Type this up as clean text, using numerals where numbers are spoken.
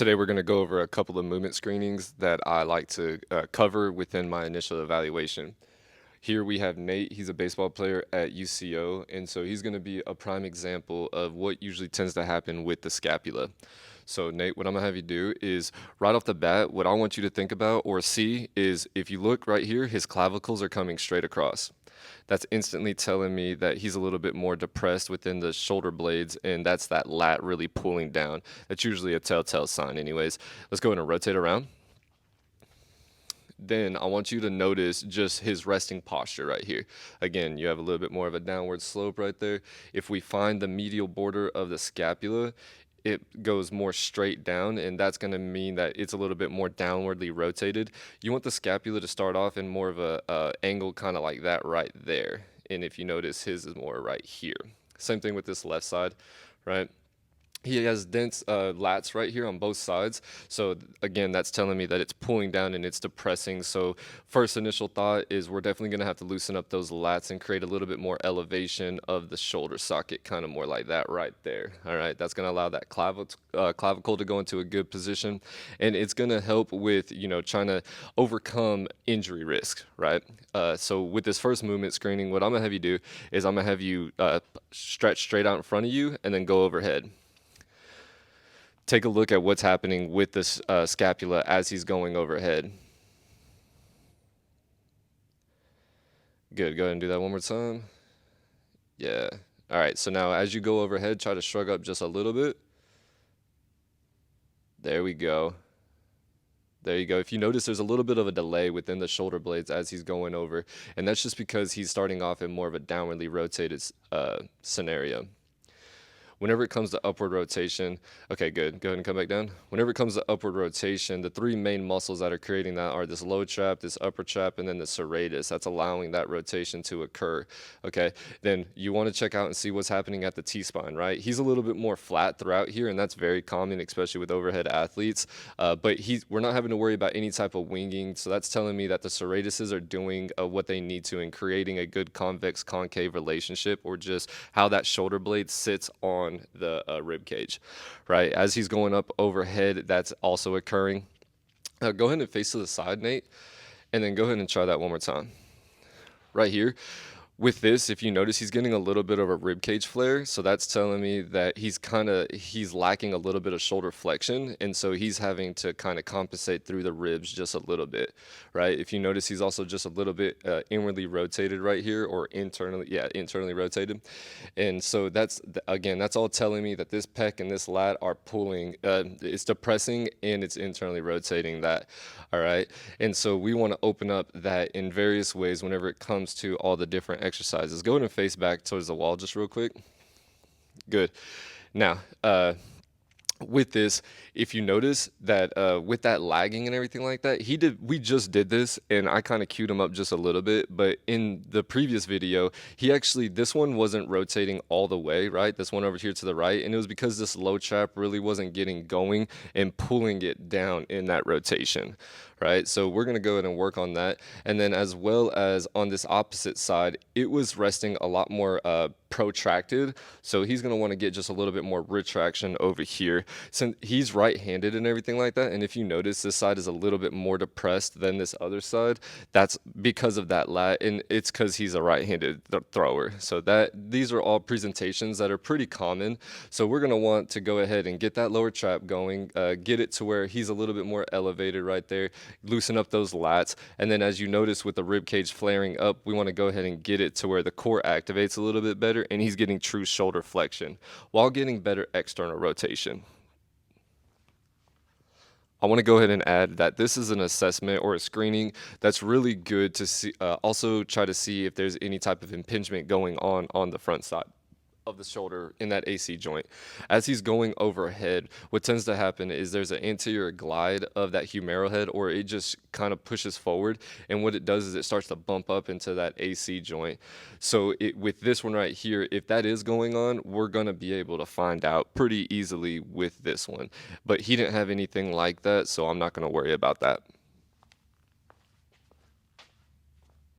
Today we're going to go over a couple of movement screenings that I like to cover within my initial evaluation. Here we have Nate. He's a baseball player at UCO, and so he's going to be a prime example of what usually tends to happen with the scapula. So Nate, what I'm going to have you do is right off the bat, what I want you to think about or see is if you look right here, his clavicles are coming straight across. That's instantly telling me that he's a little bit more depressed within the shoulder blades, and that's that lat really pulling down. That's usually a telltale sign anyways. Let's go ahead and rotate around. Then I want you to notice just his resting posture right here. Again, you have a little bit more of a downward slope right there. If we find the medial border of the scapula, it goes more straight down, and that's going to mean that it's a little bit more downwardly rotated. You want the scapula to start off in more of a angle kind of like that right there. And if you notice, his is more right here. Same thing with this left side, right? He has dense lats right here on both sides. So again, that's telling me that it's pulling down and it's depressing. So first initial thought is we're definitely going to have to loosen up those lats and create a little bit more elevation of the shoulder socket, kind of more like that right there. All right, that's going to allow that clavicle to go into a good position, and it's going to help with trying to overcome injury risk, right? So with this first movement screening, what I'm going to have you do is I'm going to have you stretch straight out in front of you and then go overhead. Take a look at what's happening with this scapula as he's going overhead. Good. Go ahead and do that one more time. Yeah. All right. So now as you go overhead, try to shrug up just a little bit. There we go. There you go. If you notice, there's a little bit of a delay within the shoulder blades as he's going over, and that's just because he's starting off in more of a downwardly rotated scenario. Whenever it comes to upward rotation, okay, good. Go ahead and come back down. Whenever it comes to upward rotation, the three main muscles that are creating that are this low trap, this upper trap, and then the serratus. That's allowing that rotation to occur. Okay, then you want to check out and see what's happening at the T-spine, right? He's a little bit more flat throughout here, and that's very common, especially with overhead athletes. But we're not having to worry about any type of winging, so that's telling me that the serratuses are doing what they need to in creating a good convex-concave relationship, or just how that shoulder blade sits on the rib cage, right? As he's going up overhead, that's also occurring. Go ahead and face to the side, Nate, and then go ahead and try that one more time. Right here. With this, if you notice, he's getting a little bit of a rib cage flare, so that's telling me that he's lacking a little bit of shoulder flexion, and so he's having to kind of compensate through the ribs just a little bit, right? If you notice, he's also just a little bit inwardly rotated right here, or internally rotated, and so again, that's all telling me that this pec and this lat are pulling. It's depressing and it's internally rotating that, all right? And so we want to open up that in various ways whenever it comes to all the different exercises. Go ahead and face back towards the wall just real quick. Good. Now, with this, if you notice that with that lagging and everything like that, we just did this, and I kind of queued him up just a little bit, but in the previous video, this one wasn't rotating all the way, right? This one over here to the right, and it was because this low trap really wasn't getting going and pulling it down in that rotation, right? So we're going to go ahead and work on that. And then as well as on this opposite side, it was resting a lot more protracted. So he's going to want to get just a little bit more retraction over here. Since he's right-handed and everything like that, and if you notice, this side is a little bit more depressed than this other side. That's because of that lat, and it's because he's a right-handed thrower. So these are all presentations that are pretty common. So we're going to want to go ahead and get that lower trap going, get it to where he's a little bit more elevated right there, loosen up those lats, and then as you notice with the rib cage flaring up, we want to go ahead and get it to where the core activates a little bit better and he's getting true shoulder flexion while getting better external rotation. I want to go ahead and add that this is an assessment or a screening that's really good to see, also try to see if there's any type of impingement going on the front side of the shoulder in that AC joint. As he's going overhead, what tends to happen is there's an anterior glide of that humeral head, or it just kind of pushes forward, and what it does is it starts to bump up into that AC joint. So with this one right here, if that is going on, we're going to be able to find out pretty easily with this one. But he didn't have anything like that, so I'm not going to worry about that.